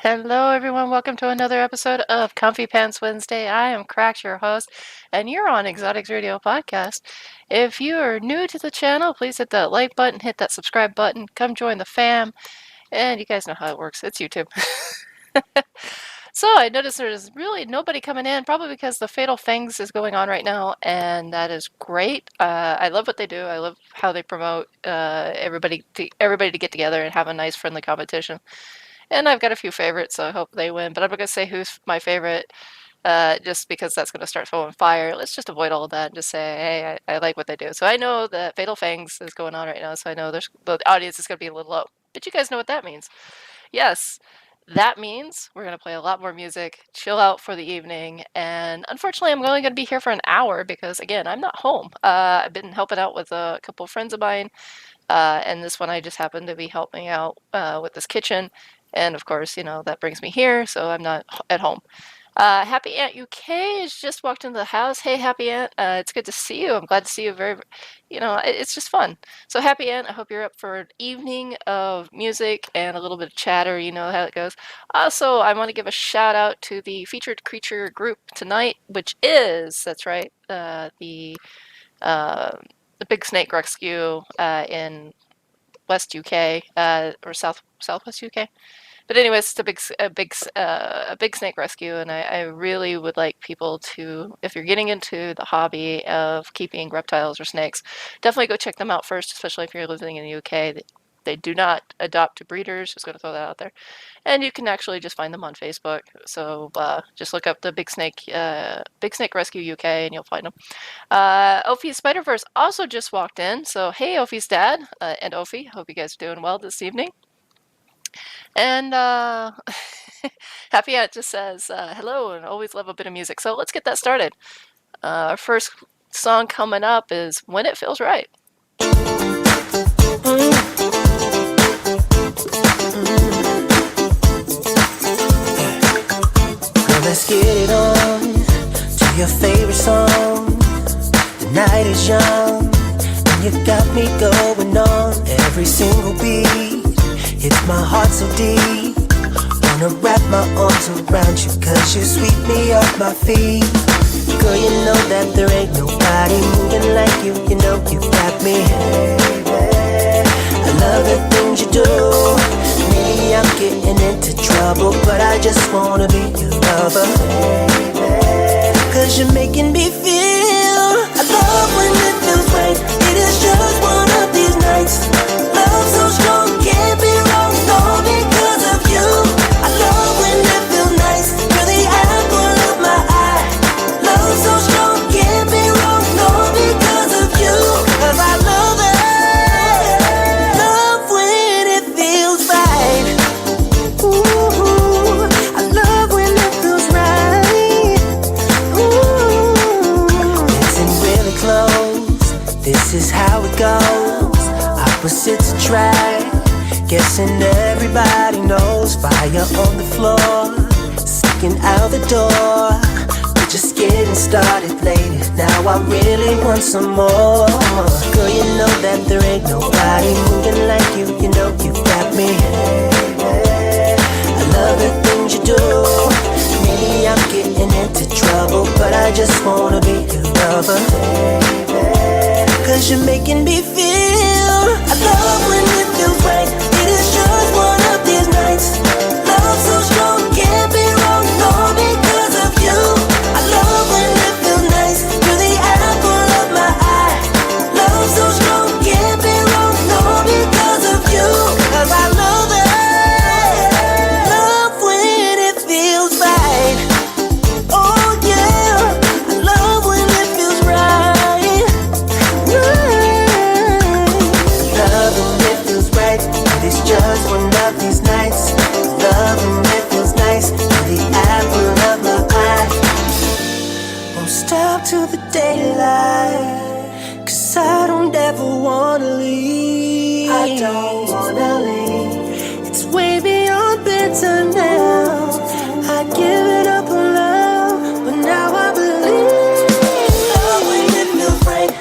Hello, everyone. Welcome to another episode of Comfy Pants Wednesday. I am Cracked, your host, and you're on Exotics Radio Podcast. If you are new to the channel, please hit that like button, hit that subscribe button, come join the fam, and you guys know how it works. It's YouTube. So I noticed there's really nobody coming in, probably because the Fatal Fangs is going on right now, and that is great. I love what they do. I love how they promote everybody to get together and have a nice, friendly competition. And I've got a few favorites, so I hope they win. But I'm not going to say who's my favorite, just because that's going to start throwing fire. Let's just avoid all of that and just say, hey, I like what they do. So I know that Fatal Fangs is going on right now, so I know the audience is going to be a little low. But you guys know what that means. Yes, that means we're going to play a lot more music, chill out for the evening, and unfortunately, I'm only going to be here for an hour because, again, I'm not home. I've been helping out with a couple of friends of mine, and this one I just happened to be helping out with this kitchen. And of course, that brings me here, so I'm not at home. Happy Aunt UK has just walked into the house. Hey, Happy Aunt, it's good to see you. I'm glad to see you. It's just fun. So, Happy Aunt, I hope you're up for an evening of music and a little bit of chatter. You know how it goes. Also, I want to give a shout out to the featured creature group tonight, which is, that's right, the Big Snake Rescue in West UK or Southwest UK. But anyways, it's a big snake rescue, and I really would like people to, if you're getting into the hobby of keeping reptiles or snakes, definitely go check them out first, especially if you're living in the UK. They do not adopt breeders. Just going to throw that out there. And you can actually just find them on Facebook. So just look up the Big Snake Rescue UK, and you'll find them. Ophi's Spider-Verse also just walked in. So hey, Ophi's dad and Ophi, hope you guys are doing well this evening. And Happy Aunt just says hello and always love a bit of music. So let's get that started. Our first song coming up is When It Feels Right. Let's get it on to your favorite song. The night is young and you got me going on every single beat. Hits my heart so deep. Wanna wrap my arms around you, cause you sweep me off my feet. Girl, you know that there ain't nobody moving like you. You know you got me, baby. I love the things you do. Maybe I'm getting into trouble, but I just wanna be your lover, baby. Cause you're making me feel. I love when it feels right. It is just one of these nights. Love so strong, can't be wrong, all because of you. I love when it feels nice. You're the apple of my eye. Love so strong, can't be wrong, all because of you. Cause I love it. Love when it feels right. Ooh, I love when it feels right. Ooh. Dancing really close, this is how it goes. Opposites attract. Guessing everybody knows. Fire on the floor, sticking out the door. We're just getting started, lady. Now I really want some more. Girl, you know that there ain't nobody moving like you. You know you got me, baby. I love the things you do. Maybe I'm getting into trouble, but I just wanna be your lover, baby. Cause you're making me feel. I love when it feels right. It is just one of these nights. Love so strong, can't be wrong, all because of you. I love when it feels nice. You're the apple of my eye. Love so strong, can't be wrong, all because of you. Cause I love it. Love when it feels right. Oh yeah, I love when it feels right. Love when it feels right. It is just one of these nights. Love when it feels nice. You're the apple of my eye. Won't stop till the daylight. Cause I don't ever wanna leave. I don't wanna leave. It's way beyond bedtime now. I give it up on love, but now I believe. Love when it feels right.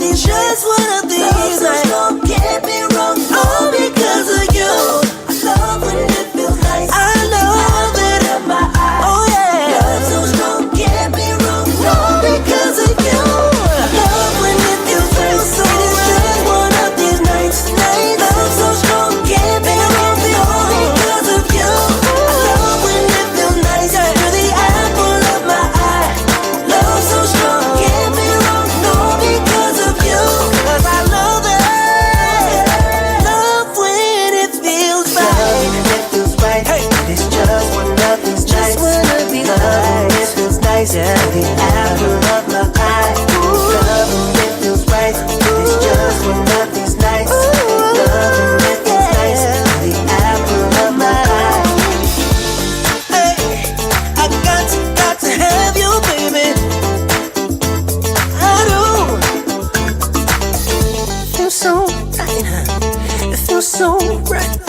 It's just one of these nights. Can't be wrong, all because of you. I love when it feels nice. so right.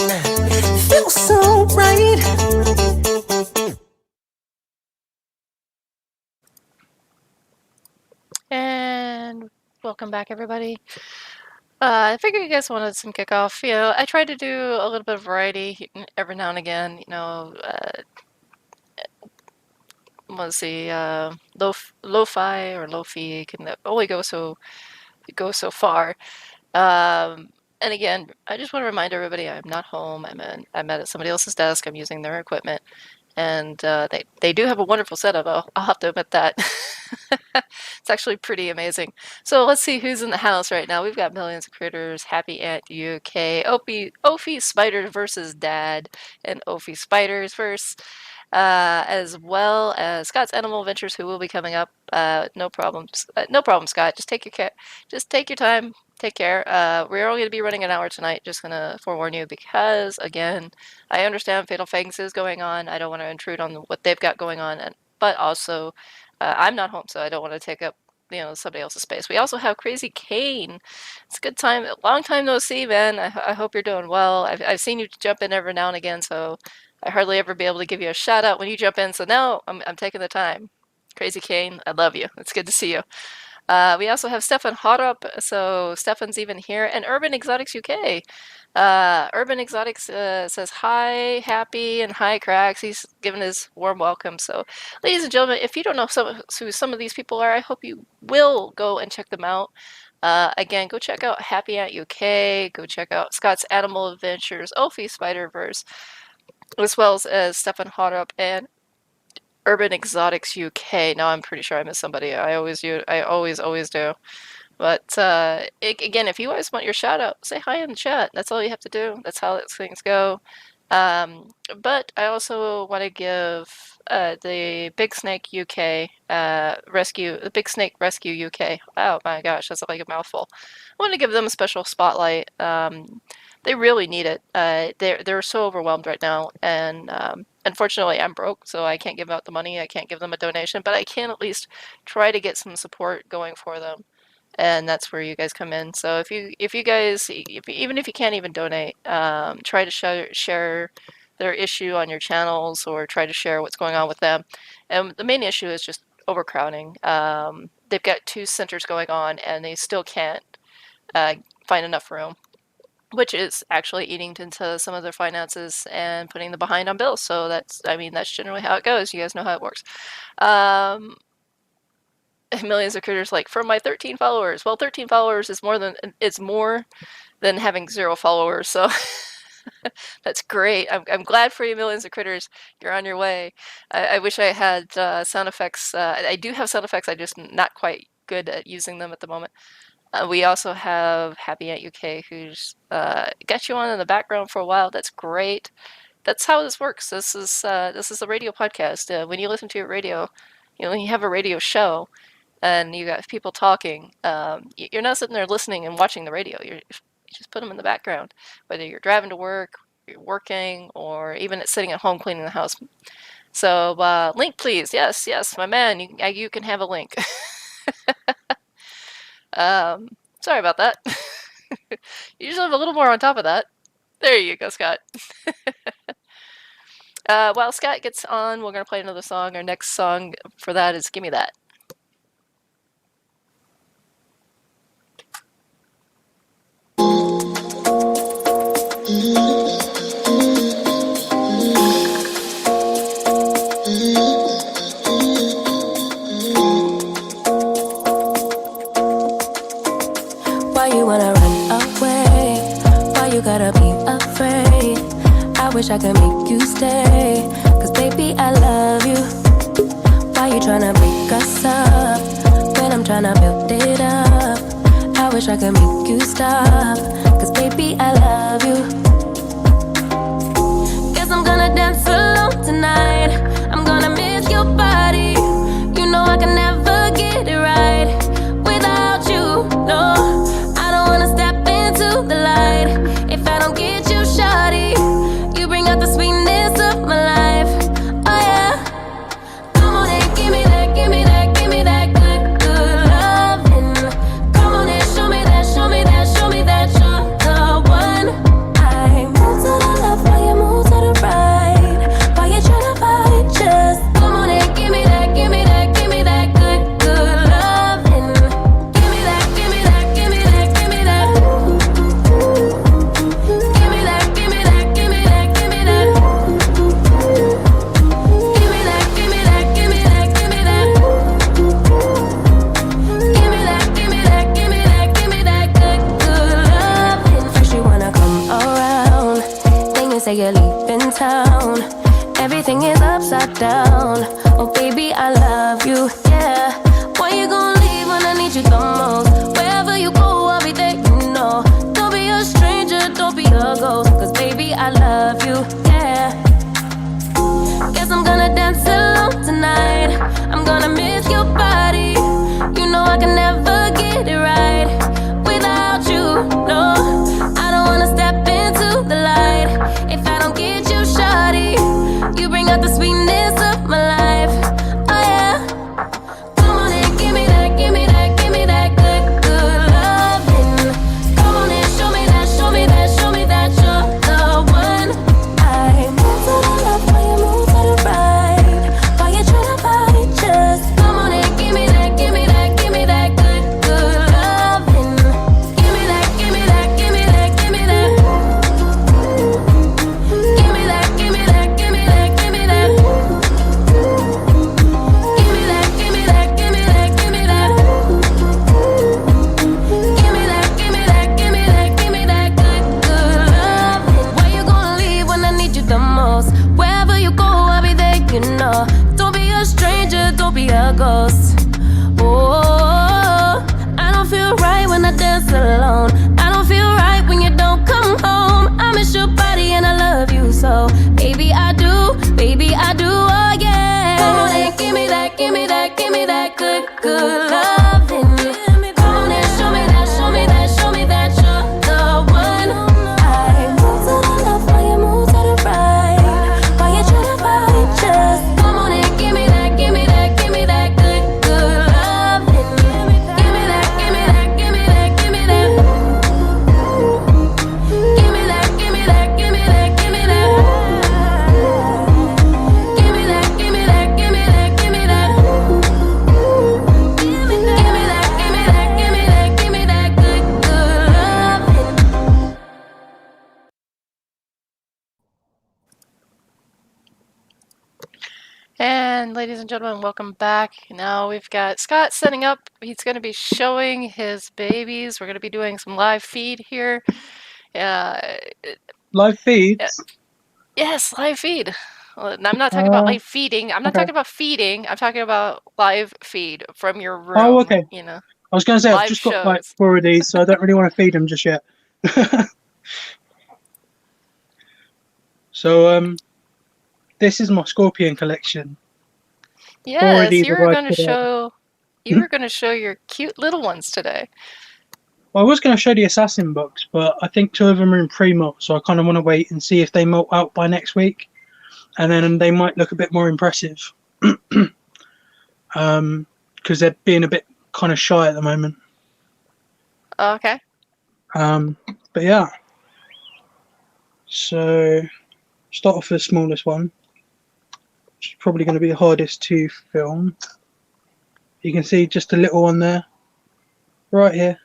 Feels so right. And welcome back, everybody. I figured you guys wanted some kickoff. I try to do a little bit of variety every now and again. Let's see, lo-fi or lo-fi can only go so far. And again, I just want to remind everybody I'm not home. I'm at somebody else's desk. I'm using their equipment, and they do have a wonderful setup. I'll have to admit that. It's actually pretty amazing. So let's see who's in the house right now. We've got Millions of Critters, Happy Ant UK, Opie Spiders versus Dad, and Opie Spiders versus as well as Scott's Animal Adventures, who will be coming up. No problems, no problem, Scott. Just take your care. Just take your time. Take care. We're only going to be running an hour tonight. Just going to forewarn you because, again, I understand Fatal Fangs is going on. I don't want to intrude on what they've got going on, but also I'm not home, so I don't want to take up somebody else's space. We also have Crazy Kane. It's a good time. Long time no see, man. I hope you're doing well. I've seen you jump in every now and again, so I hardly ever be able to give you a shout out when you jump in. So now I'm taking the time. Crazy Kane, I love you. It's good to see you. We also have Stefan Horup, so Stefan's even here, and Urban Exotics UK. Urban Exotics says hi, Happy, and hi, Cracks. He's given his warm welcome. So, ladies and gentlemen, if you don't know who some of these people are, I hope you will go and check them out. Again, go check out Happy Ant UK. Go check out Scott's Animal Adventures, Opie Spider-Verse, as well as Stefan Horup and Urban Exotics UK. Now I'm pretty sure I missed somebody. I always do. But again, if you guys want your shout out, say hi in the chat. That's all you have to do. That's how things go. But I also want to give the Big Snake UK the Big Snake Rescue UK. Oh my gosh, that's like a mouthful. I want to give them a special spotlight. They really need it. They're so overwhelmed right now, and unfortunately, I'm broke, so I can't give out the money. I can't give them a donation, but I can at least try to get some support going for them, and that's where you guys come in. So if you guys, even if you can't even donate, try to share their issue on your channels or try to share what's going on with them. And the main issue is just overcrowding. They've got 2 centers going on, and they still can't find enough room, which is actually eating into some of their finances and putting them behind on bills. So that's generally how it goes. You guys know how it works. Millions of Critters like, for my 13 followers. Well, 13 followers is more than having 0 followers. So that's great. I'm glad for you, Millions of Critters. You're on your way. I wish I had sound effects. I do have sound effects. I'm just not quite good at using them at the moment. We also have Happy Ant UK, who's got you on in the background for a while. That's great. That's how this works. This is a radio podcast. When you listen to your radio, when you have a radio show, and you got people talking, you're not sitting there listening and watching the radio. You just put them in the background, whether you're driving to work, you're working, or even sitting at home cleaning the house. So link, please. Yes, my man. You can have a link. Sorry about that. You usually have a little more on top of that. There you go, Scott. While Scott gets on, we're going to play another song. Our next song for that is Gimme That. Why you wanna run away? Why you gotta be afraid? I wish I could make you stay, cause baby I love you. Why you tryna break us up when I'm tryna build it up? I wish I could make you stop, cause baby I love you. Guess I'm gonna dance alone tonight. I'm gonna miss your body. You know I can never get it right without you, no. I don't wanna step into the light if I don't get you, shawty. You bring out the sweetness of my life, oh yeah. Come on and give me that, give me that, give me that good, good loving. Come on and show me that, show me that, show me that you're the one. I say you're leaving town. Everything is upside down. Oh baby, I love you, yeah. Why you gonna leave when I need you the most? Wherever you go, I'll be there, you know. Don't be a stranger, don't be a ghost. Cause baby, I love you, yeah. Guess I'm gonna dance alone tonight. I'm gonna miss your body. You know I can never get it right without you, no. I don't wanna step into the light if I don't get you, shawty. You bring out the sweetness of my life, oh yeah. Come on and give me that, give me that, give me that good, good loving. Come on and show me that, show me that, show me that you're the one. I move to the left while you move to the right, while you try to fight, just come on and give me that, give me that, give me that good, good loving. Give me that, give me that, give me that, give me that. Give me that, give me that, give me that, give me that. Give me that, give me that, give me that, give me that. Give me that, give me that, give me that, give me that good, good loving. Why you gonna leave when I need you the most? Wherever you go, I'll be there, you know. Don't be a stranger, don't be a ghost. Oh, I don't feel right when I dance alone. I don't feel right when you don't come home. I miss your body and I love you so. Baby, I do, oh yeah. Come on and give me that, give me that, give me that good, good loving. Come on and show me that, show me that, show me that you're the one. I move to the left while you move to the right, while you try to fight, just come on and give me that, give me that, give me that good, good loving. Give me that, give me that, give me that, give me that. Give me that, give me that, give me that, give me that. Give me that, give me that, give me that, give me that. Give me that, give me that, give me that, give me that good, good loving. And ladies and gentlemen, welcome back. Now we've got Scott setting up. He's going to be showing his babies. We're going to be doing some live feed here. Uh, Live feeds? yes, live feed. Well, I'm not talking about Uh, live feeding. I'm not okay. talking about feeding. I'm talking about live feed from your Oh, room, okay. you know, I was going to say, I've live just got like shows. 4 of these, so I don't really want to feed them just yet. So, this is my scorpion collection. 4 of Yes, these arrived today. you were going to show your cute little ones today. Well, I was going to show the assassin books, but I think 2 of them are in pre-molt, so I kind of want to wait and see if they molt out by next week, and then they might look a bit more impressive. Because they're being a bit kind of shy at the moment. Okay. But yeah. So, start off with the smallest one, which is probably going to be the hardest to film. You can see just a little one there, right here.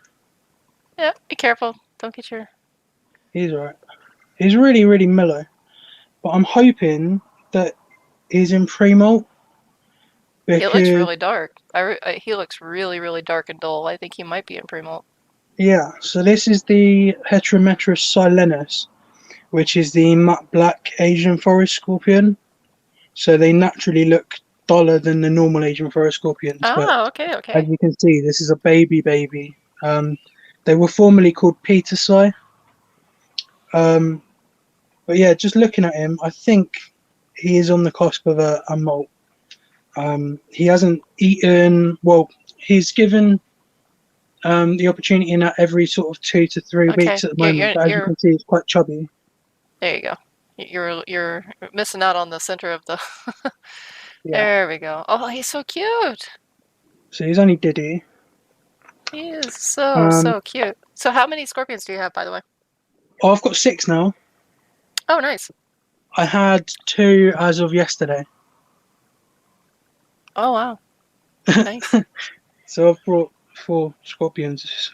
Yeah, be careful. Don't get your... He's alright. He's really, really mellow, but I'm hoping that he's in pre-molt He looks because, really dark. He looks really, really dark and dull. I think he might be in pre-molt. yeah, so this is the Heterometrus silenus, which is the matte black Asian forest scorpion. So they naturally look duller than the normal Asian forest scorpions, but Oh, okay, as okay. you can see, this is a baby. They were formerly called Petersi. But yeah, just looking at him, I think he is on the cusp of a molt. He hasn't eaten, well, he's given the opportunity in that every sort of 2 to 3 Okay, weeks at the moment, but as you you're can see, he's quite chubby. there you go. You're missing out on the center of the... Yeah, There we go. Oh, he's so cute. so he's only Diddy. He is so, Um, so cute. So how many scorpions do you have, by the way? oh, I've got 6 now. Oh, nice. I had 2 as of yesterday. Oh, wow. Nice. So I've brought 4 scorpions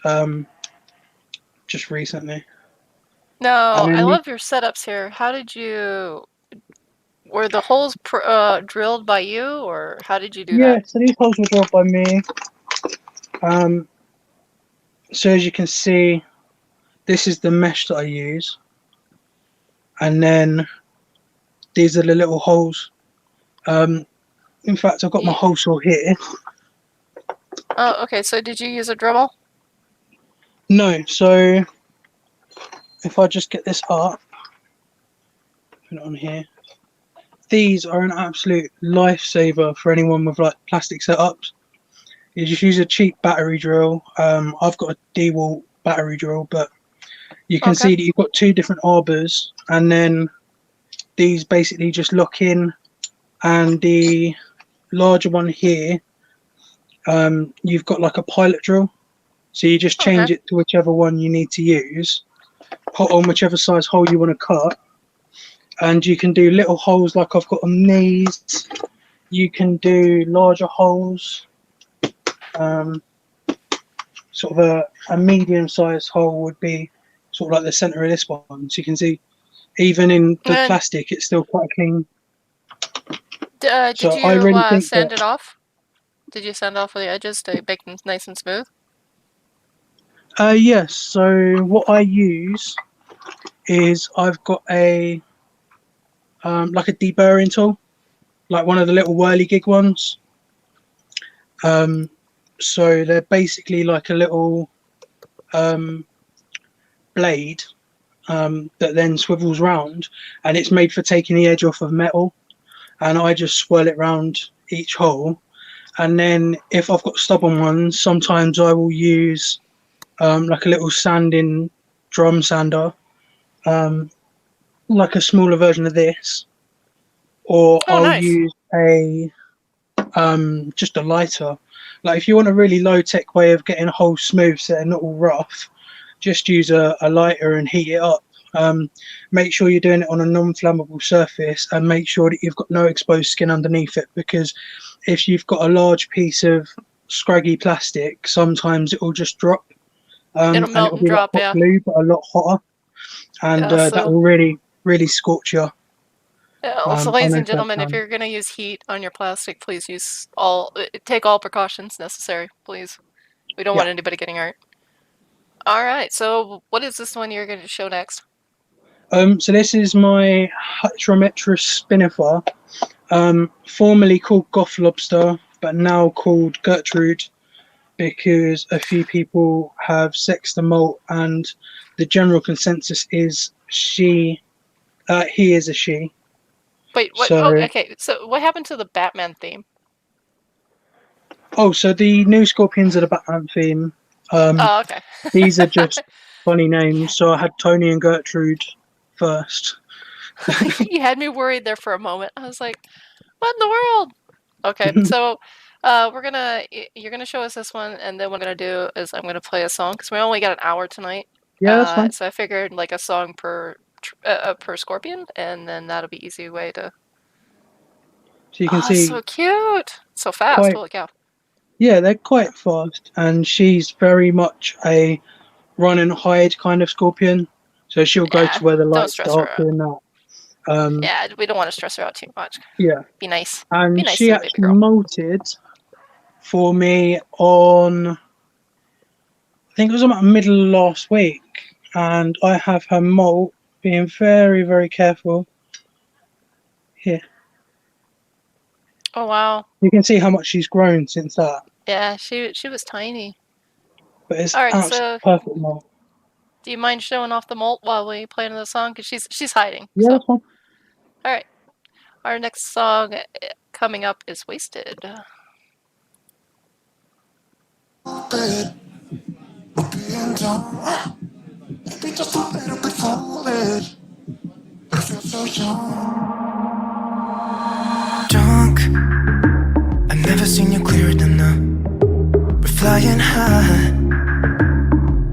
just recently. No, And I then love your setups here. How did you... Were the holes drilled by you, or how did you do yeah, that? so these holes were drilled by me. So as you can see, this is the mesh that I use. and then these are the little holes. In fact, I've got my hole saw here. Oh, okay. So did you use a Dremel? No, so if I just get this up, put it on here. These are an absolute lifesaver for anyone with like plastic setups. You just use a cheap battery drill. I've got a DeWalt battery drill, but you can Okay. see that you've got two different arbors, and then these basically just lock in. And the larger one here, you've got like a pilot drill, so you just Okay. change it to whichever one you need to use, put on whichever size hole you want to cut, and you can do little holes like I've got on these. You can do larger holes. Sort of a medium-sized hole would be sort of like the center of this one. So you can see, even in the And plastic, it's still quite clean. did So I you really think sand that it off? Did you sand off the edges to make them nice and smooth? yes. So what I use is I've got a like a deburring tool, like one of the little whirligig ones. So they're basically like a little blade that then swivels round, and it's made for taking the edge off of metal. And I just swirl it round each hole. And then if I've got stubborn ones, sometimes I will use like a little sanding drum sander, like a smaller version of this, or Oh, I'll nice. use a just a lighter. Like if you want a really low tech way of getting a hole smooth so they're not all rough, just use a lighter and heat it up. Make sure you're doing it on a non-flammable surface, and make sure that you've got no exposed skin underneath it, because if you've got a large piece of scraggy plastic, sometimes it will just drop, It'll and melt it'll and be like drop, hot yeah. glue but a lot hotter, and Yeah, that so will really scorch you. also, I ladies know and gentlemen, if firsthand. you're going to use heat on your plastic, please take all precautions necessary, please. We don't Yeah. want anybody getting hurt. All right, so what is this one you're going to show next? So this is my Heterometrus spinifer, formerly called Goth Lobster, but now called Gertrude, because a few people have sexed the molt, and the general consensus is he is a she. Wait, what? So, Oh, okay. So what happened to the Batman theme? so the new Scorpions are the Batman theme. Oh, okay. These are just funny Yeah. names. So I had Tony and Gertrude first. You had me worried there for a moment. I was like, what in the world? Okay, so you're gonna show us this one, and then what I'm gonna do is I'm gonna play a song because we only got an hour tonight. Yeah, that's fine. So I figured like a song per scorpion, and then that'll be easy way to. So you can Oh, so see cute, so fast. quite, Holy cow! yeah, they're quite fast, and she's very much a run and hide kind of scorpion. So she'll go Yeah, to where the don't light's stress her dark out. doing that. Um, Yeah, we don't want to stress her out too much. yeah, Be nice. Be and nice she to the baby actually girl. molted for me on, I think it was about middle of last week, and I have her molt, being very careful. Here, Oh wow. you can see how much she's grown since that, Yeah, she was tiny. but it's All right, absolutely so perfect molt. do you mind showing off the molt while we play another song? Because she's hiding. Yeah, So, that's fine. all right. Our next song coming up is Wasted. Drunk, I've never seen you clearer than now. We're flying high,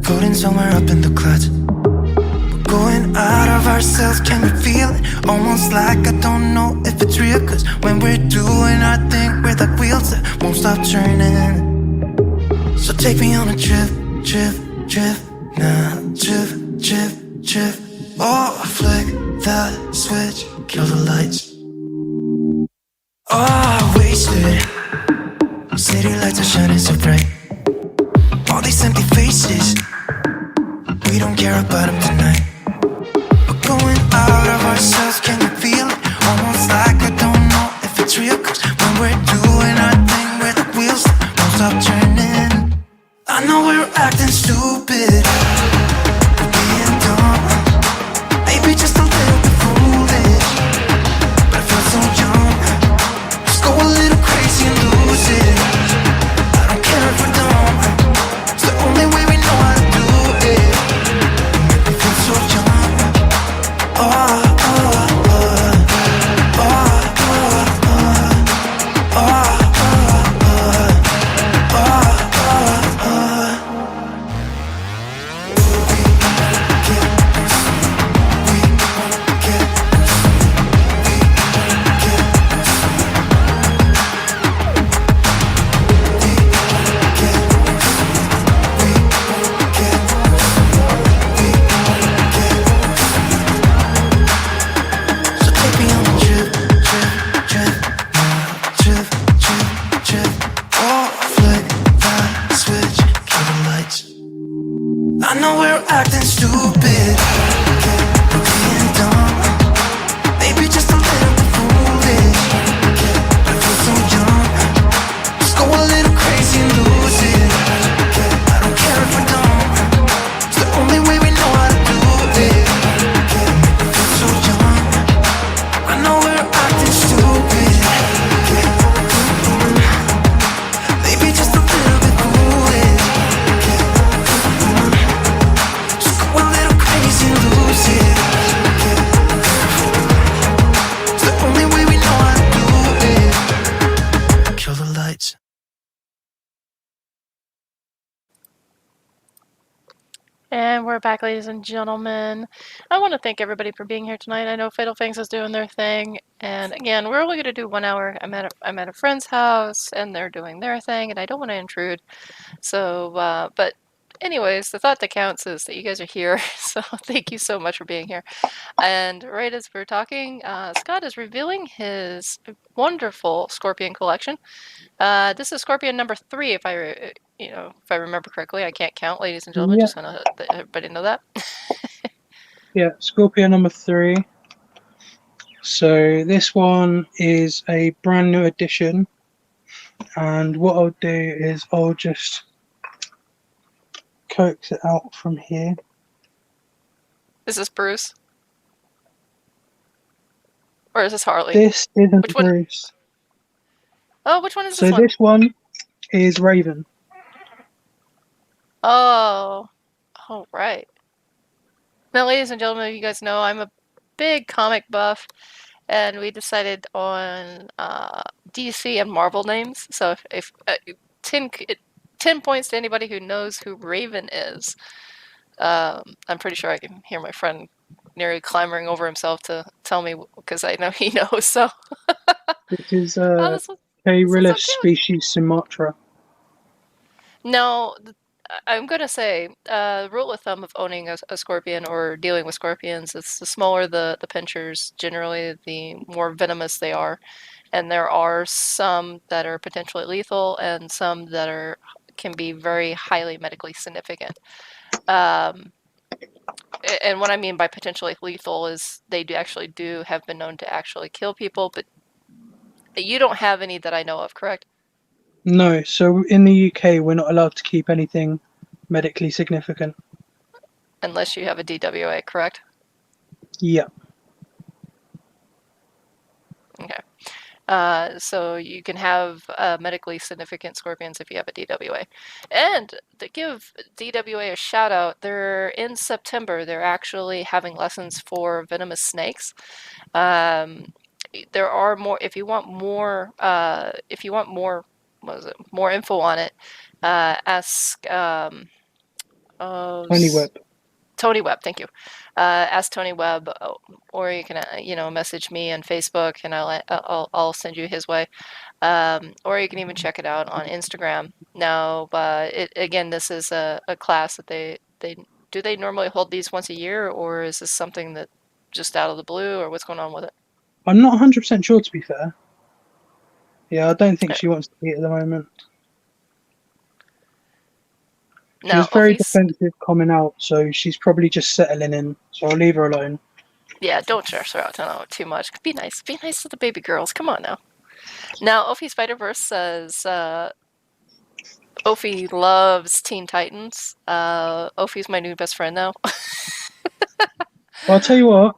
floating somewhere up in the clouds. We're going out of ourselves, can you feel it? Almost like I don't know if it's real, cause when we're doing our thing, we're like wheels that won't stop turning. So take me on a trip now, trip. Oh, flick the switch, kill the lights. Oh, wasted. City lights are shining so bright. All these empty faces, we don't care about them tonight. We're going out of acting stupid, we're being dumb, maybe just a little bit foolish. I feel so young, just go a little crazy and lose it. I don't care if we're dumb, it's the only way we know how to do it. I feel so young, I know we're acting stupid, maybe just a little bit foolish. Just go a little crazy and lose it. It's the only way we know how to do it. Kill the lights. And we're back, ladies and gentlemen. I want to thank everybody for being here tonight. I know Fatal Fangs is doing their thing, and again, we're only going to do 1 hour. I'm at a friend's house, and they're doing their thing, and I don't want to intrude. So, but anyways, the thought that counts is that you guys are here. So thank you so much for being here. And right as we're talking, Scott is revealing his wonderful Scorpion collection. This is Scorpion number 3, if I remember correctly. I can't count, ladies and gentlemen. Yeah, Just want to let everybody know that. yeah, Scorpio number 3. So this one is a brand new edition, and what I'll do is I'll just coax it out from here. Is this Bruce? Or is this Harley? This isn't Which one? Bruce. Oh, which one is So this one? this one is Raven. Oh, oh, right. Now, ladies and gentlemen, you guys know I'm a big comic buff, and we decided on DC and Marvel names. So if 10 points to anybody who knows who Raven is. I'm pretty sure I can hear my friend nearly clamoring over himself to tell me because I know he knows. So, This is oh, this one's so Caerulus cute. species Sumatra. Now, I'm gonna say, rule of thumb of owning a scorpion or dealing with scorpions is the smaller the pinchers, generally, the more venomous they are. And there are some that are potentially lethal, and some that can be very highly medically significant. Um, and what I mean by potentially lethal is they do have been known to actually kill people, but you don't have any that I know of, correct? No, so in the UK we're not allowed to keep anything medically significant. Unless you have a DWA, correct? Yeah. Okay. So you can have medically significant scorpions if you have a DWA. And to give DWA a shout out, they're in September. They're actually having lessons for venomous snakes. There are more. If you want more, what was it? More info on it. Ask. Tiny web. Tony Webb, thank you. Ask Tony Webb, or you can, message me on Facebook, and I'll send you his way. Or you can even check it out on Instagram. Now, again, this is a class that they do they normally hold these once a year, or is this something that just out of the blue, or what's going on with it? I'm not 100% sure, to be fair. Yeah, I don't think she wants to be at the moment. She Now, was very Ophi's, defensive coming out, so she's probably just settling in. So I'll leave her alone. yeah, don't stress her out too much. Be nice. Be nice to the baby girls. Come on now. Now, Ophi Spider-Verse says Ophi loves Teen Titans. Ophi's my new best friend now. I'll tell you what,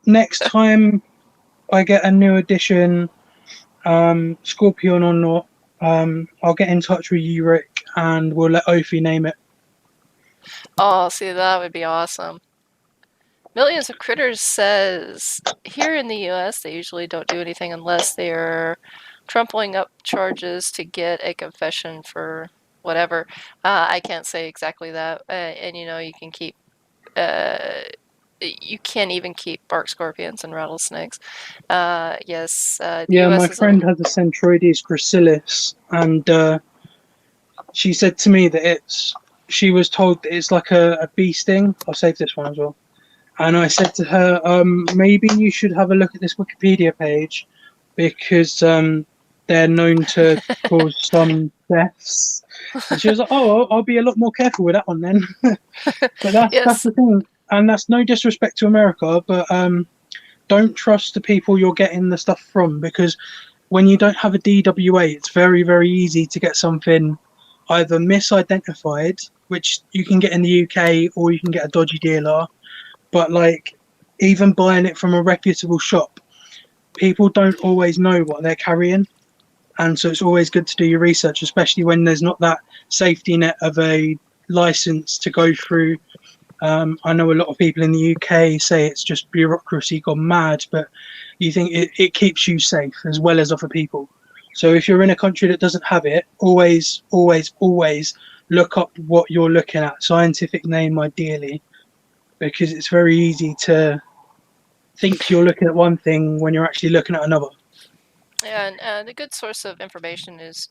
next time I get a new edition, Scorpion or not, I'll get in touch with you, Rick, and we'll let Ophi name it. Oh, see, that would be awesome. Millions of Critters says, here in the US, they usually don't do anything unless they're trumpling up charges to get a confession for whatever. I can't say exactly that. And you can keep, you can't even keep bark scorpions and rattlesnakes. Yes, the Yeah, US my is friend has a Centroides gracilis, and she said to me that she was told that it's like a bee sting. I'll save this one as well. And I said to her, maybe you should have a look at this Wikipedia page, because they're known to cause some deaths. And she was like, "Oh, I'll be a lot more careful with that one then." But that's Yes. the thing, and that's no disrespect to America, but don't trust the people you're getting the stuff from, because when you don't have a DWA, it's very, very easy to get something either misidentified, which you can get in the UK, or you can get a dodgy dealer. But like, even buying it from a reputable shop, people don't always know what they're carrying. And so it's always good to do your research, especially when there's not that safety net of a license to go through. I know a lot of people in the UK say it's just bureaucracy gone mad, but you think it keeps you safe as well as other people. So if you're in a country that doesn't have it, always, always, always look up what you're looking at, scientific name ideally, because it's very easy to think you're looking at one thing when you're actually looking at another. And a good source of information is,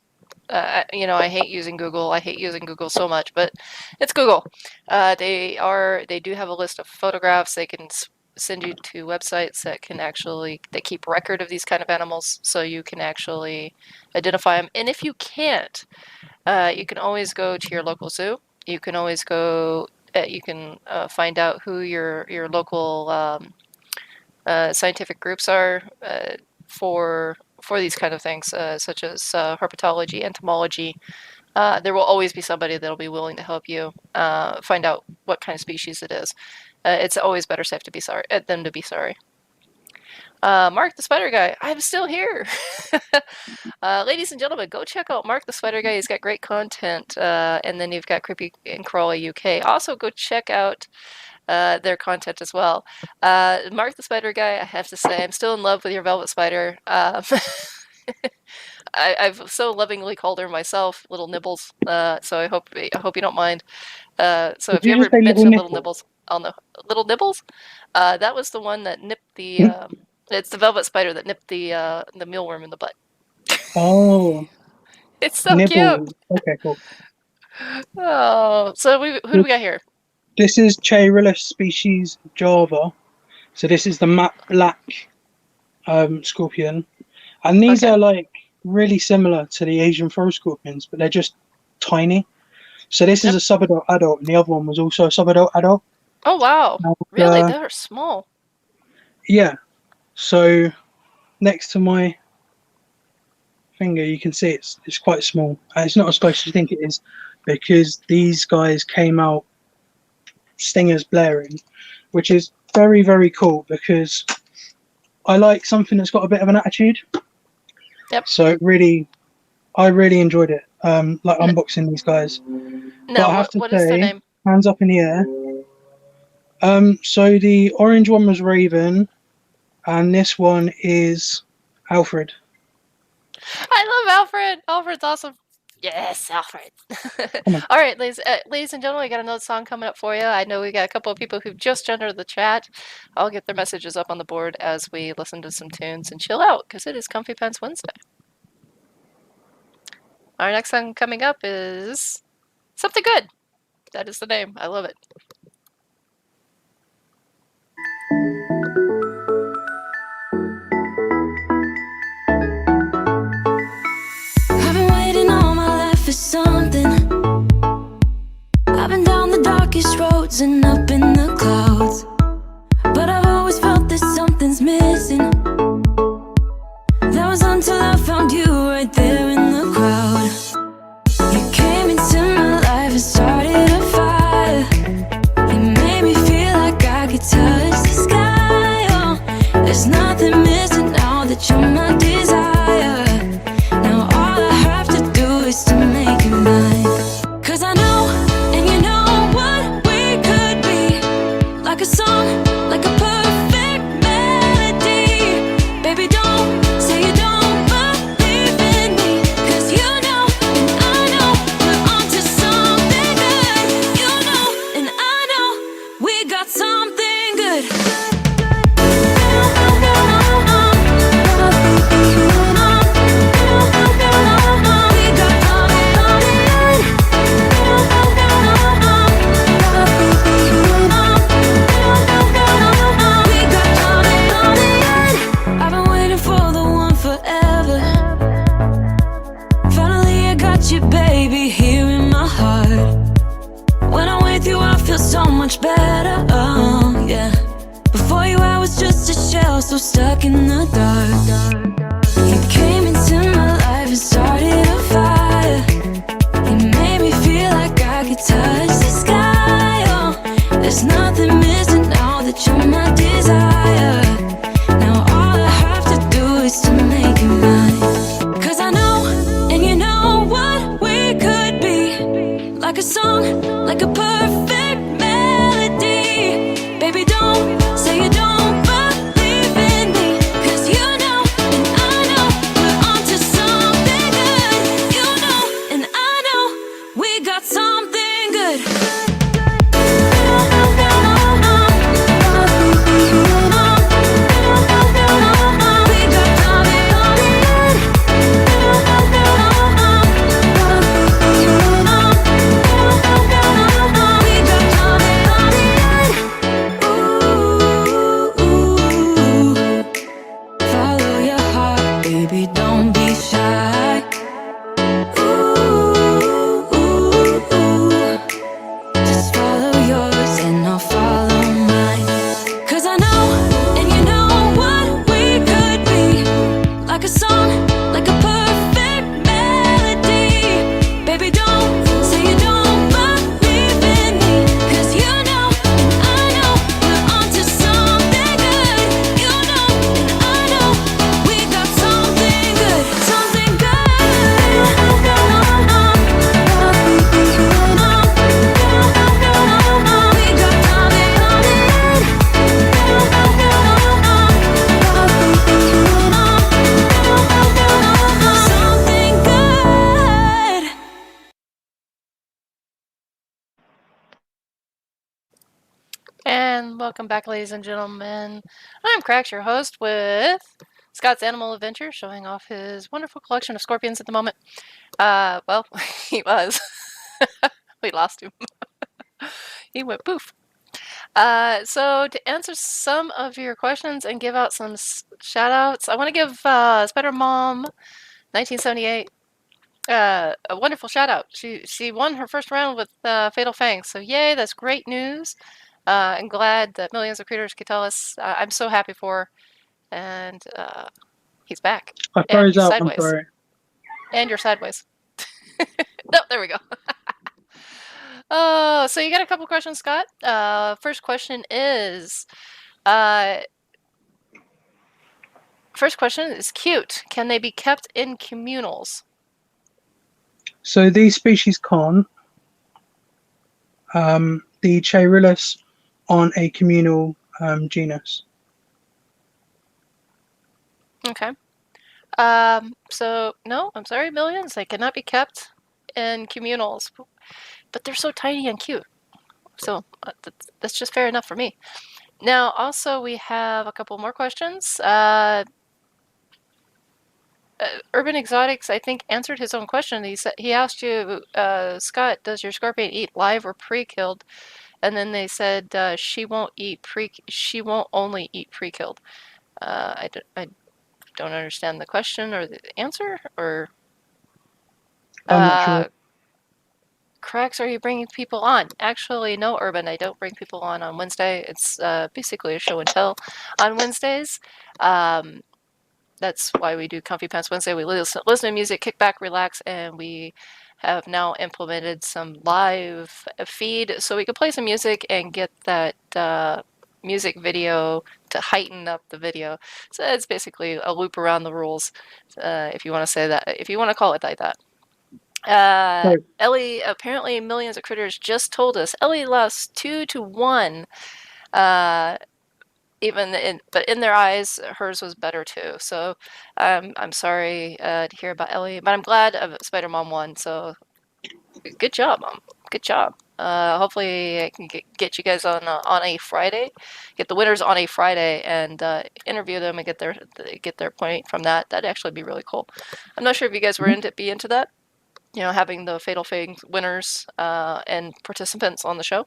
I hate using Google. I hate using Google so much, but it's Google. They do have a list of photographs. They can send you to websites they keep record of these kind of animals, so you can actually identify them. And if you can't, you can always go to your local zoo. You can always go. You can find out who your local scientific groups are for these kind of things, such as herpetology, entomology. There will always be somebody that'll be willing to help you find out what kind of species it is. It's always better safe to be sorry than to be sorry. Mark the Spider Guy, I'm still here. Ladies and gentlemen, go check out Mark the Spider Guy. He's got great content. And then you've got Creepy and Crawly UK. Also, go check out their content as well. Mark the Spider Guy, I have to say, I'm still in love with your Velvet Spider. I've so lovingly called her myself, Little Nibbles. So I hope you don't mind. So Did if you you ever just say little mention Little nipple? Nibbles, I'll know. Little Nibbles? That was the one that nipped the. It's the Velvet Spider that nipped the mealworm in the butt. Oh, It's so cute. nibble. Okay, cool. Oh, so who do we got here? This is Chaerilus species Java. So this is the matte black scorpion, and these Okay. are like really similar to the Asian forest scorpions, but they're just tiny. So this is Yep. a subadult adult, and the other one was also a subadult adult. Oh wow, And, really? They're small. yeah. So next to my finger, you can see it's quite small. And it's not as close as you think it is, because these guys came out stingers blaring, which is very, very cool, because I like something that's got a bit of an attitude. Yep. So I really enjoyed it, like unboxing these guys. But Now, I have to what is their say, name? hands up in the air. So the orange one was Raven, and this one is Alfred. I love Alfred. Alfred's awesome. Yes, Alfred. Come on. All right, ladies and gentlemen, we got another song coming up for you. I know we got a couple of people who've just entered the chat. I'll get their messages up on the board as we listen to some tunes and chill out, because it is Comfy Pants Wednesday. Our next song coming up is Something Good. That is the name. I love it. I've been waiting all my life for something. I've been down the darkest roads and up in the clouds, but I've always felt that something's missing. That was until I found you right there in the crowd. You came into my life and started a fire. You made me feel like I could touch the sky. Oh, there's nothing missing now that you're my desire. Now all I have to do is to make you mine. 'Cause I know, and you know what we could be. Like a song, like a perfect melody. Baby, don't say you don't believe in me. 'Cause you know, and I know, we're onto something good. You know, and I know, we got something good. felt so stuck in the dark. You came into my life and started a fire. You made me feel like I could touch the sky. Oh, there's nothing missing now that you're my desire. Now all I have to do is to make you mine. 'Cause I know, and you know what we could be. Like a song, like a perfect melody. Baby, don't say you don't believe in me. 'Cause you know, and I know, we're onto something good. You know, and I know, we got something good. Follow your heart, baby, don't be shy. Just follow yours and I'll follow mine. 'Cause I know, and you know what we could be. Like a song, like a perfect melody. Baby, don't say you don't believe in me. 'Cause you know, and I know, we're onto something good. You know, and I know, we got something good. Something something good. And welcome back, ladies and gentlemen. I'm Crax, your host, with Scott's Animal Adventure, showing off his wonderful collection of scorpions at the moment. Well, he was. We lost him. He went poof. So to answer some of your questions and give out some shout outs, I want to give Spider Mom 1978 a wonderful shout out. She won her first round with Fatal Fangs, so yay, that's great news. I'm glad that millions of creators could tell us. I'm so happy for her, and he's back. I And froze he's out. I'm sideways. sorry. And you're sideways. No, there we go. Oh, so you got a couple questions, Scott. First question is, cute. Can they be kept in communals? So these species can't. The Chaerilus aren't a communal genus. Okay. So no, I'm sorry, millions. They cannot be kept in communals, but they're so tiny and cute. So that's just fair enough for me. Now, also, we have a couple more questions. Urban Exotics, I think, answered his own question. He asked you, Scott, does your scorpion eat live or pre-killed? And then they said she won't only eat pre-killed. I don't understand the question or the answer, or I'm not sure. Cracks, are you bringing people on? Actually, no, Urban, I don't bring people on Wednesday. It's basically a show and tell on Wednesdays. That's why we do Comfy Pants Wednesday. We listen to music, kick back, relax, and we have now implemented some live feed so we can play some music and get that music video to heighten up the video. So it's basically a loop around the rules, if you want to say that, if you want to call it like that. Right. Ellie, apparently millions of critters just told us Ellie lost 2-1. But in their eyes, hers was better too. So I'm sorry to hear about Ellie, but I'm glad Spider Mom won. So good job, Mom. Good job. Hopefully, I can get you guys on a Friday, get the winners on a Friday, and interview them and get their point from that. That'd actually be really cool. I'm not sure if you guys were be into that. You know, having the Fatal Fangs winners and participants on the show.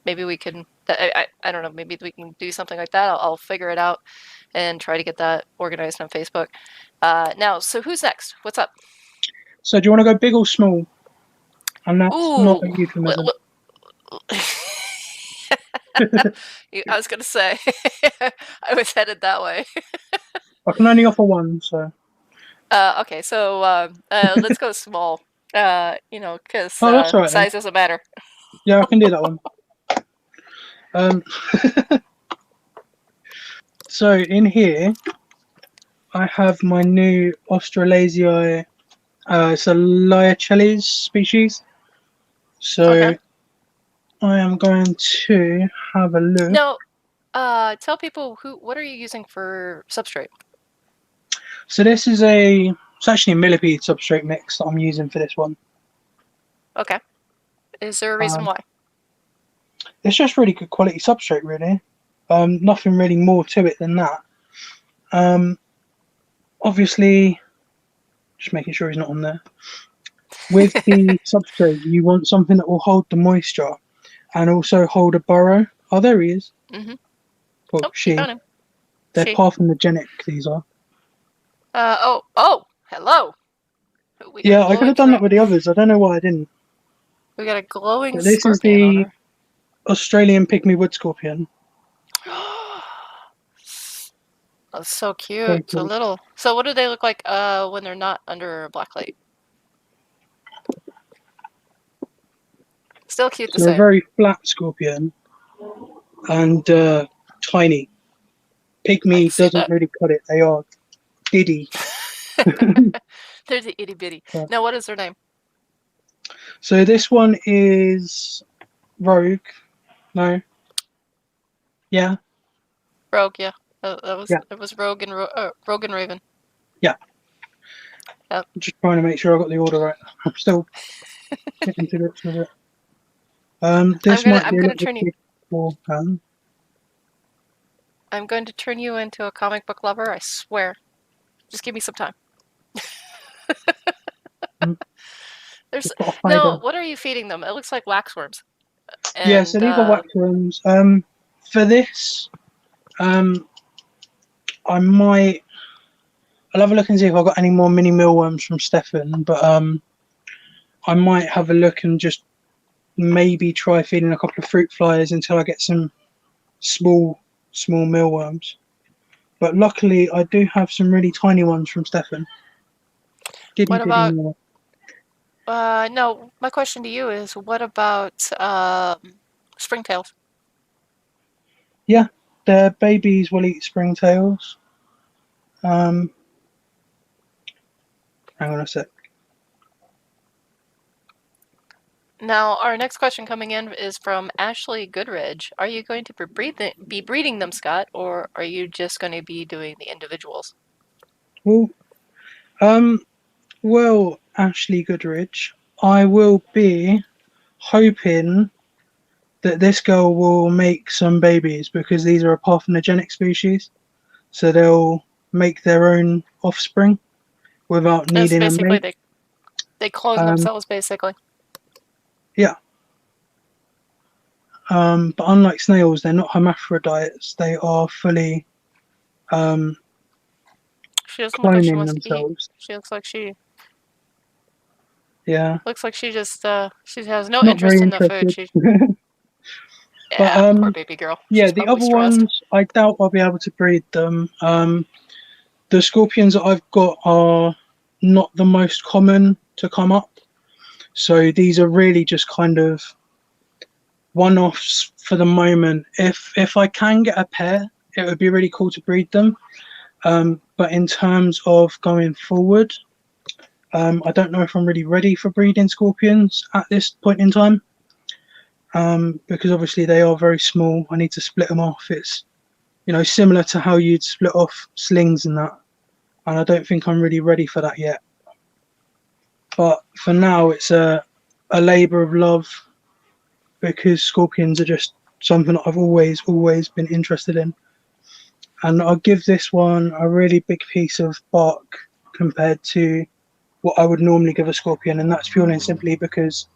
Maybe we can. I don't know. Maybe we can do something like that. I'll figure it out and try to get that organized on Facebook. Now, so who's next? What's up? So do you want to go big or small? And that's not a Ooh. euphemism. I was gonna say, I was headed that way. I can only offer one, so. Okay, so let's go small. Because Oh, that's all right then. size doesn't matter. Yeah, I can do that one. Um, so in here, I have my new Australasia. It's a Liacheles species. Okay. So I am going to have a look. Now, tell people what are you using for substrate? So this is it's actually a millipede substrate mix that I'm using for this one. Okay. Is there a reason Um, why? it's just really good quality substrate, really. Nothing really more to it than that. Obviously, just making sure he's not on there. With the substrate, you want something that will hold the moisture and also hold a burrow. Oh, there he is. Mm-hmm. Well, Oh, you she. found him. They're She. parthenogenetic, these are. Oh, hello. We got a Yeah, I could glowing have done that throat. with the others. I don't know why I didn't. We got a glowing But this is scorpion on the her. Australian pygmy wood scorpion. That's so Very cute. So cool. little. So what do they look like when they're not under a black light? Still cute the So they're a same. very flat scorpion and tiny. I can Pygmy see doesn't that. really cut it. They are diddy. They're the itty bitty. Yeah. Now, what is their name? So this one is Rogue. No. Yeah. Rogue, yeah. That was Yeah. it was Rogue and Rogue and Raven. Yeah. Yep. I'm just trying to make sure I got the order right. I'm still getting to grips with it. This might I'm be a gonna little bit turn you big for I'm going to turn you into a comic book lover, I swear. Just give me some time. There's Just got to hide no, her. what are you feeding them? It looks like waxworms. Yeah, so And these are waxworms. For this, um, I might. I'll have a look and see if I've got any more mini mealworms from Stefan, but I might have a look and just maybe try feeding a couple of fruit flies until I get some small mealworms. But luckily, I do have some really tiny ones from Stefan. Diddy what diddy about more. no, my question to you is what about springtails? Yeah, the babies will eat springtails. Um, hang on a sec. Now, our next question coming in is from Ashley Goodridge. Are you going to be breeding them, Scott, or are you just going to be doing the individuals? Well, um, well, Ashley Goodridge, I will be hoping that this girl will make some babies because these are a parthenogenetic species, so they'll make their own offspring without That's needing a basically mate. they clone Um, themselves, basically. yeah. But unlike snails, they're not hermaphrodites. They are fully um, She doesn't look like she cloning wants to eat. themselves. She Yeah, looks like she has no not very interest in the food. interested. She But Yeah, poor baby girl. yeah, She's the probably other stressed. ones, I doubt I'll be able to breed them. The scorpions that I've got are not the most common to come up. So these are really just kind of one-offs for the moment. If I can get a pair, it would be really cool to breed them. But in terms of going forward, I don't know if I'm really ready for breeding scorpions at this point in time. Because obviously they are very small. I need to split them off. It's similar to how you'd split off slings and that. And I don't think I'm really ready for that yet. But for now, it's a labour of love because scorpions are just something that I've always been interested in. And I'll give this one a really big piece of bark compared to what I would normally give a scorpion, and that's purely and simply because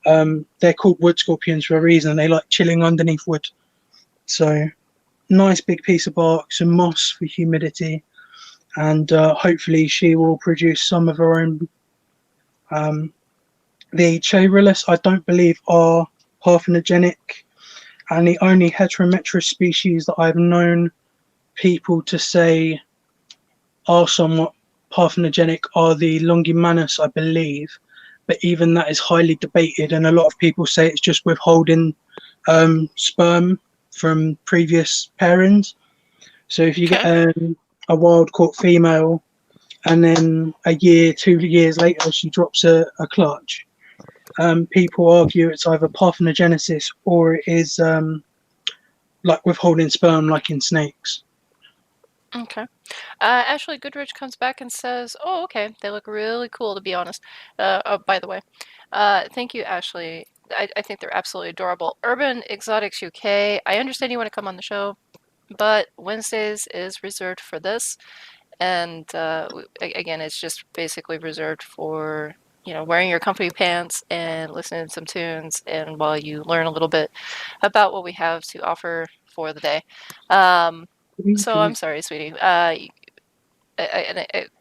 they're called wood scorpions for a reason. They like chilling underneath wood. So nice big piece of bark, some moss for humidity, and hopefully she will produce some of her own. The Chaerilus, I don't believe, are parthenogenetic, and the only heterometrous species that I've known people to say are somewhat parthenogenic are the Longimanus, I believe. But even that is highly debated, and a lot of people say it's just withholding sperm from previous parents. So if you get Okay. a wild caught female, and then a year, 2 years later, she drops a clutch, people argue it's either parthenogenesis or it is like withholding sperm, like in snakes. Okay. Ashley Goodrich comes back and says, "Oh, okay. They look really cool, to be honest." Oh, by the way, thank you, Ashley. I think they're absolutely adorable. Urban Exotics UK. I understand you want to come on the show, but Wednesdays is reserved for this, and again, it's just basically reserved for wearing your comfy pants and listening to some tunes, and while you learn a little bit about what we have to offer for the day. So I'm sorry, sweetie.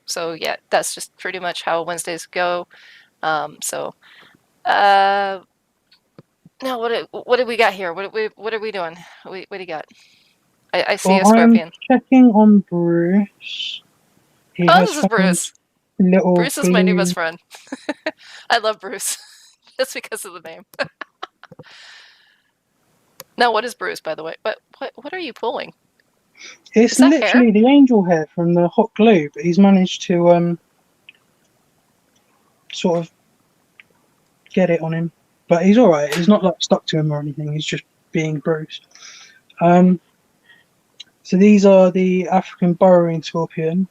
So yeah, that's just pretty much how Wednesdays go. So uh, now what do we got here? What are we doing? What do you got? I see a Well, I'm scorpion. checking on Bruce. He Oh, has this is found Bruce. little Bruce is my new best blue. friend. I love Bruce just because of the name. Now, what is Bruce, by the way? What are you pulling? It's Is that hair? literally the angel hair from the hot glue, but he's managed to sort of get it on him. But he's all right. He's not like stuck to him or anything. He's just being Bruce. Um, so these are the African burrowing scorpion.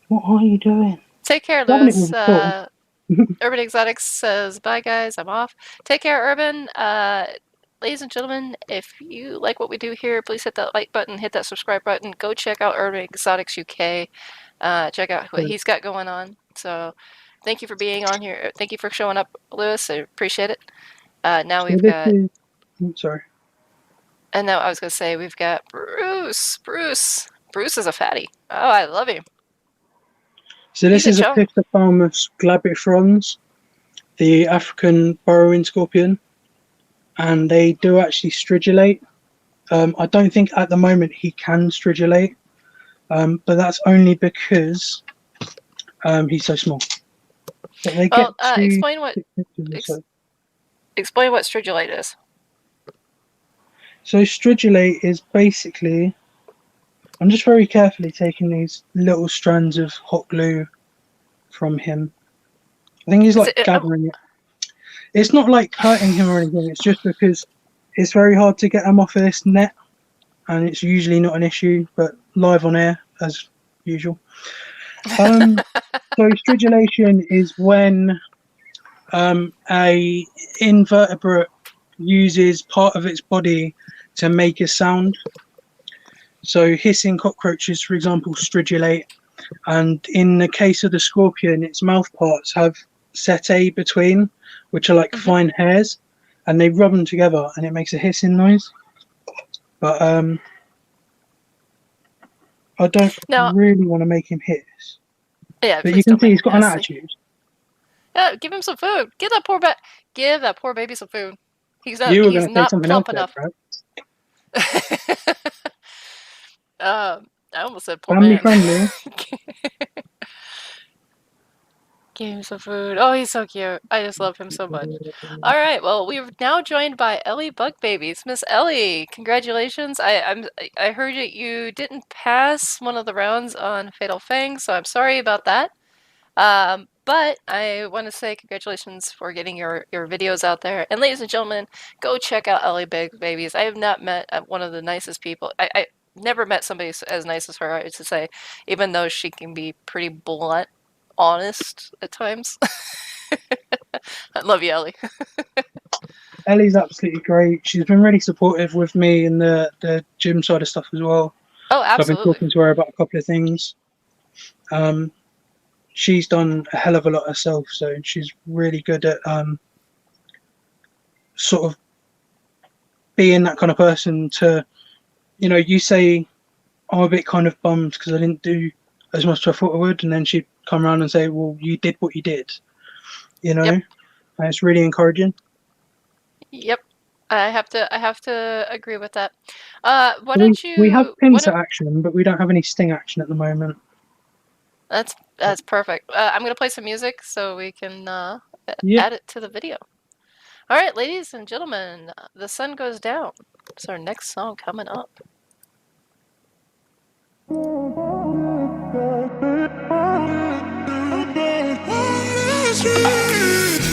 What are you doing? Take care, Grabbing it with Lewis. a claw. Urban Exotics says, "Bye, guys. I'm off. Take care, Urban." Ladies and gentlemen, if you like what we do here, please hit that like button, hit that subscribe button. Go check out Urban Exotics UK. Check out what So, he's got going on. So, thank you for being on here. Thank you for showing up, Lewis. I appreciate it. Now so we've this got, is. Sorry. and now I was gonna say we've got Bruce. Bruce is a fatty. Oh, I love him. So He's this a is a chunk. Pistophalmus glabifrons, the African burrowing scorpion, and they do actually stridulate. I don't think at the moment he can stridulate, but that's only because he's so small. But they Well, get to explain what 6 inches or ex- so. explain what stridulate is. So stridulate is basically. I'm just very carefully taking these little strands of hot glue from him. I think he's Is like it? gathering it. It's not like hurting him or anything. It's just because it's very hard to get him off of this net, and it's usually not an issue. But live on air, as usual. So stridulation is when a invertebrate uses part of its body to make a sound. So hissing cockroaches, for example, stridulate, and in the case of the scorpion, its mouth parts have setae between, which are like Mhm. fine hairs, and they rub them together, and it makes a hissing noise. But I don't Now, really want to make him hiss. yeah, But you please can don't see make he's him got an hiss. attitude. Yeah, give him some food. Give that poor baby some food. You were He's going to say not something else plump there, enough. Brad. I almost said poor Family man. friendly. Give him some food. Oh, he's so cute. I just love him so much. All right, well, we're now joined by Ellie Bug Babies. Miss Ellie, congratulations. I heard that you didn't pass one of the rounds on Fatal Fang, so I'm sorry about that. But I want to say congratulations for getting your videos out there. And ladies and gentlemen, go check out Ellie Big Babies. I have not met one of the nicest people. I never met somebody as nice as her, I should say, even though she can be pretty blunt, honest at times. I love you, Ellie. Ellie's absolutely great. She's been really supportive with me in the gym side of stuff as well. Oh, So I've been absolutely. talking to her about a couple of things. Um, she's done a hell of a lot herself, so she's really good at sort of being that kind of person to, you say, I'm a bit kind of bummed because I didn't do as much as I thought I would, and then she'd come around and say, well, you did what you did, Yep. and it's really encouraging. Yep. I have to agree with that. Why We don't we have you? What? pincer action, but we don't have any sting action at the moment. That's perfect. I'm gonna play some music so we can Yeah. add it to the video. All right, ladies and gentlemen, the sun goes down. It's our next song coming up.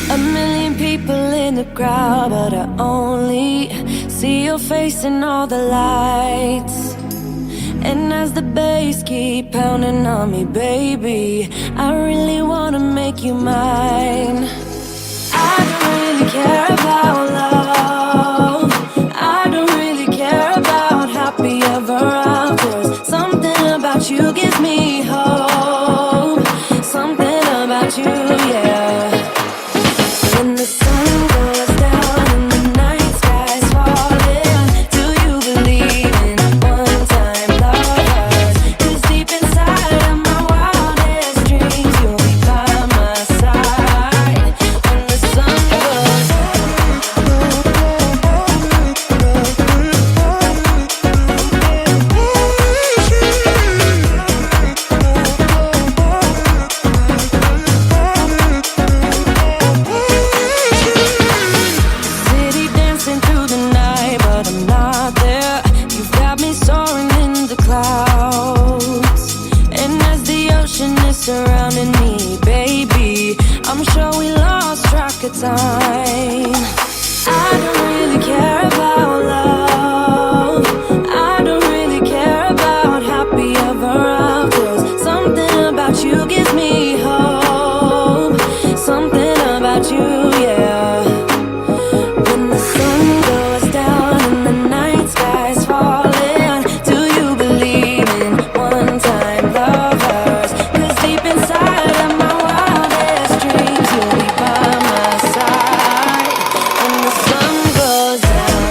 A million people in the crowd, but I only see your face in all the lights. And as the bass keep pounding on me, baby, I really wanna make you mine. I don't really care about love. I don't really care about happy ever afters. Something about you gives me hope. Something about you, yeah. When the sun goes down and the night sky's falling, do you believe in one-time lovers? 'Cause deep inside of my wildest dreams, you'll be by my side. When the sun goes city dancing through the night, but I'm not there. You've got me soaring in the clouds. And as the ocean is surrounding me, baby, I'm sure we lost track of time. I don't really care about love. I don't really care about happy ever afters. Something about you gives me hope. Something about you, yeah. When the sun goes down and the night sky's falling, do you believe in one-time lovers? 'Cause deep inside of my wildest dreams, you'll be by my side. When the sun goes down.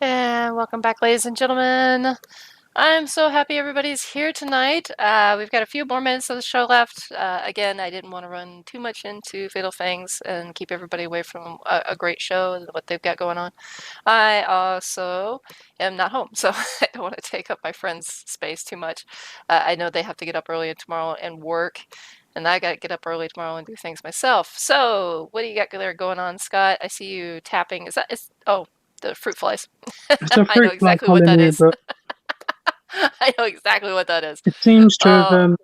And welcome back, ladies and gentlemen. I'm so happy everybody's here tonight. We've got a few more minutes of the show left. Again, I didn't want to run too much into Fatal Fangs and keep everybody away from a great show and what they've got going on. I also am not home, so I don't want to take up my friend's space too much. I know they have to get up early tomorrow and work, and I got to get up early tomorrow and do things myself. So, what do you got there going on, Scott? I see you tapping. Oh, the fruit flies. It's a I know fruit fly exactly what that colony, is. but I know exactly what that is. it seems to have. Oh,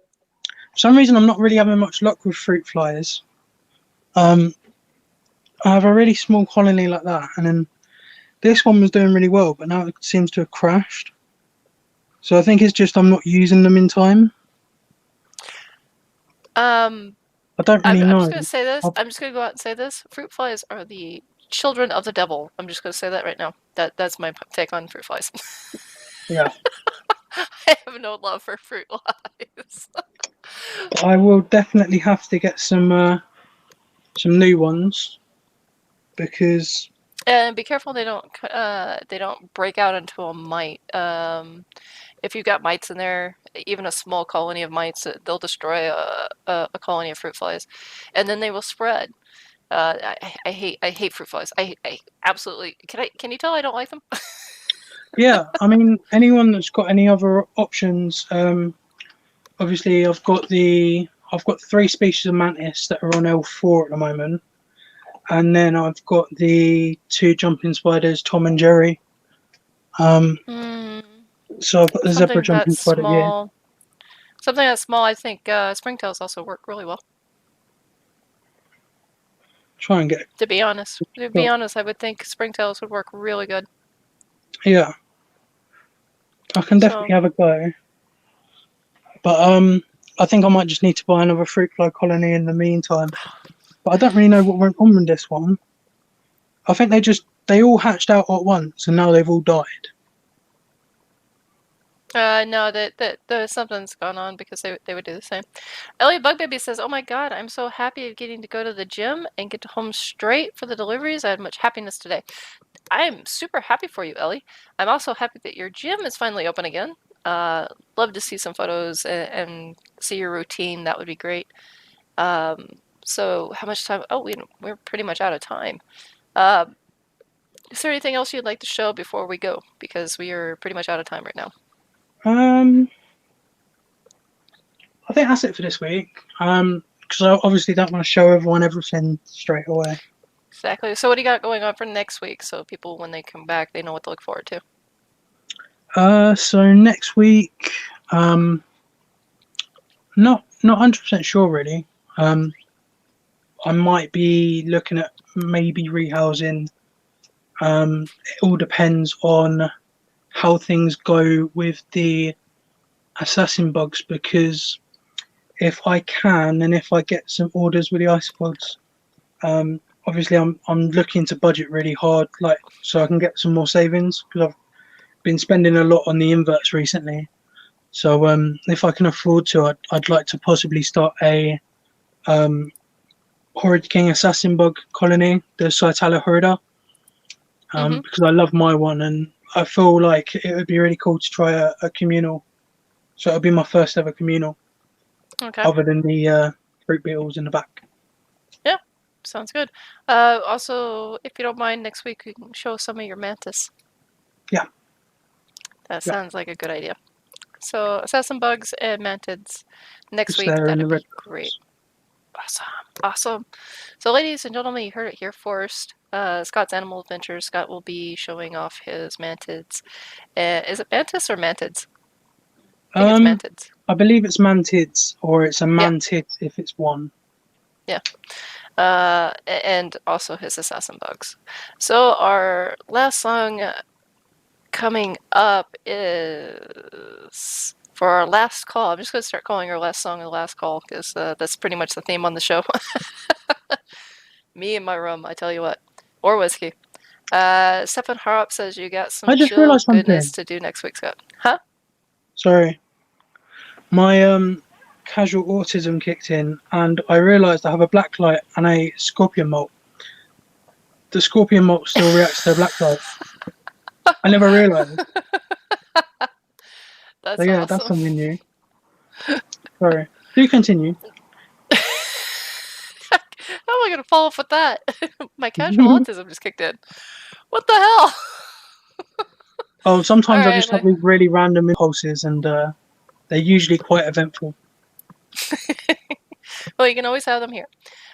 For some reason, I'm not really having much luck with fruit flies. I have a really small colony like that, and then this one was doing really well, but now it seems to have crashed. So I think it's just I'm not using them in time. um, I don't I'm, really I'm know. just gonna say this. I've- I'm just gonna go out and say this. Fruit flies are the children of the devil. I'm just gonna say that right now. That's my take on fruit flies. yeah, I have no love for fruit flies. I will definitely have to get some new ones because And be careful they don't break out into a mite. If you've got mites in there, even a small colony of mites, they'll destroy a colony of fruit flies, and then they will spread. I hate fruit flies. I absolutely can you tell I don't like them? yeah, I mean anyone that's got any other options. Obviously, I've got 3 species of mantis that are on L4 at the moment, and then I've got the 2 jumping spiders, Tom and Jerry. Mm, So I've got the zebra something jumping that's spider here. small, Something that's small, I think springtails also work really well. Try and get. To be honest, I would think springtails would work really good. Yeah, I can definitely have a go. But I think I might just need to buy another fruit fly colony in the meantime. But I don't really know what went on with this one. I think they all hatched out at once, and now they've all died. No, that something's gone on because they would do the same. Ellie Bug Baby says, "Oh my God, I'm so happy of getting to go to the gym and get home straight for the deliveries. I had much happiness today." I'm super happy for you, Ellie. I'm also happy that your gym is finally open again. Love to see some photos and see your routine. That would be great. So how much time? Oh, we're pretty much out of time. Is there anything else you'd like to show before we go? Because we are pretty much out of time right now. I think that's it for this week. Because I obviously don't want to show everyone everything straight away. Exactly. So what do you got going on for next week? So people, when they come back, they know what to look forward to. So next week, not 100% sure really. I might be looking at maybe rehousing. It all depends on how things go with the assassin bugs, because if I can and if I get some orders with the isopods, obviously I'm looking to budget really hard, like so I can get some more savings, because I've been spending a lot on the inverts recently. So if I can afford to, I'd like to possibly start a Horrid King assassin bug colony, the Cytala horrida, because I love my one and I feel like it would be really cool to try a communal. So it'll be my first ever communal. Okay. Other than the fruit beetles in the back. Yeah, sounds good. Also, if you don't mind, next week you can show some of your mantis. Yeah. That sounds like a good idea. So assassin bugs and mantids next week. That'd be great. Awesome. So ladies and gentlemen, you heard it here first. Scott's Animal Adventures. Scott will be showing off his mantids. Is it mantis or mantids? I think it's mantids. I believe it's mantids, or it's a mantid if it's one. Yeah. And also his assassin bugs. So our last song coming up is for our last call. I'm just going to start calling our last song the last call, because that's pretty much the theme on the show. Me in my room, I tell you what. Or whiskey. Stefan Harop says you got some chill goodness to do next week, Scott. Huh? Sorry. My casual autism kicked in, and I realised I have a black light and a scorpion molt. The scorpion molt still reacts to the black light. I never realised. That's awesome. That's something new. Sorry. Do continue. How am I going to follow up with that? My casual autism just kicked in. What the hell? Oh, sometimes I just have these really random impulses, and they're usually quite eventful. Well, you can always have them here.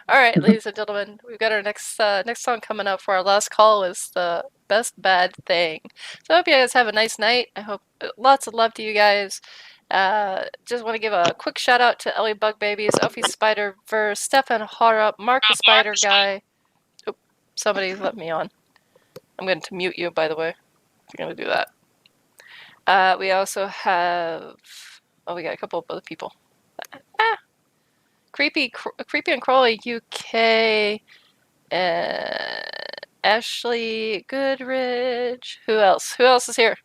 All right, ladies and gentlemen, we've got our next song coming up for our last call is The Best Bad Thing. So I hope you guys have a nice night. I hope lots of love to you guys. Just want to give a quick shout out to Ellie Bug Babies, Ophi Spider Verse, Stefan Harup, Mark the Spider Guy. Oop, somebody let me on. I'm going to mute you, by the way, if you're going to do that. We also have... Oh, we got a couple of other people. Creepy and Crawly UK, Ashley Goodridge. Who else? Who else is here?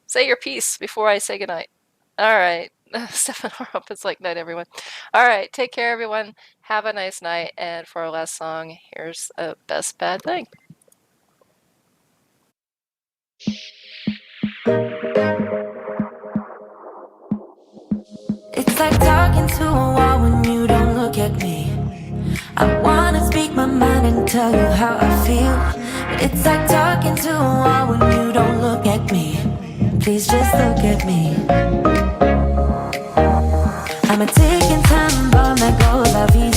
Say your piece before I say goodnight. All right. Stefan Harup is like, night, everyone. All right. Take care, everyone. Have a nice night. And for our last song, here's a Best Bad Thing. It's like talking to a wall when you don't look at me. I wanna speak my mind and tell you how I feel, but it's like talking to a wall when you don't look at me. Please just look at me. I'm a ticking time bomb that goes off easy.